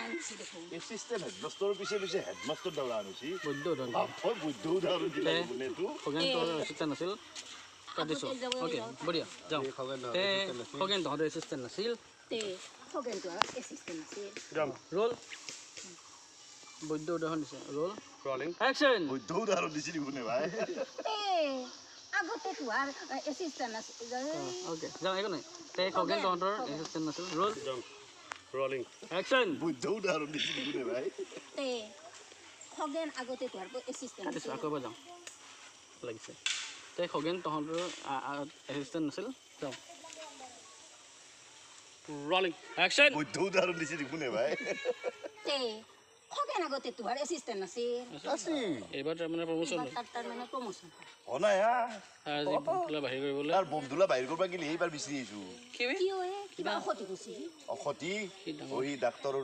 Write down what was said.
আনিছি দেখোন এসিস্ট্যান্ট হেডমাস্টাৰৰ পিছে হেডমাস্টাৰ দাউৰা আনিছি বৈদ্য উদাহৰণ বাপৰ বুদ্ধ উদাহৰণ দিলা কোনেটো খগেন তহঁতৰ এচিষ্টেণ্ট আছিল কাটিছো অ'কে বঢ়িয়া যাওঁ খগেন তহঁতৰ এচিষ্টেণ্ট নাছিল তে খগেনটো এচিষ্টেণ্ট আছিল ৰোল বৈদ্য উদাহৰণ দিছে ৰোল ৰলিং একশ্যন বুদ্ধ উদাহৰণ দিছিল কোনে ভাই তে আগতে তোৰ এচিষ্টেণ্ট আছিল অ'কে যাওঁ একো নাই তে খগেন তহঁতৰ এচিষ্টেণ্ট নাছিল ৰোল ৰলিং একশ্যন বুদ্ধ উদাহৰণ দিছিল কোনে ভাই তে খগেন আগতে তোৰ এচিষ্টেণ্ট কাটিছো আছিল আকৌ এবাৰ যাওঁ লাগিছে তে খগেন তহঁতৰ এচিষ্টেণ্ট নাছিল যাওঁ ৰলিং একশ্যন বুদ্ধ উদাহৰণ দিছিল কোনে ভাই তে খগেন আগতে তোৰ এচিষ্টেণ্ট আছিল আছিল এইবাৰ তাৰমানে প্ৰমোশ্যন তাৰ মানে প্ৰমোশ্যন অনাই হা আজি বন্ধুলা বাহিৰ কৰিবলৈ তাৰ বন্ধুলা বাহিৰ কৰিব গেলি এইবাৰ বিচাৰি আহিছো কিয় কিবা ক্ষতি কৰিছিল অখতি ওই ডাক্তৰৰ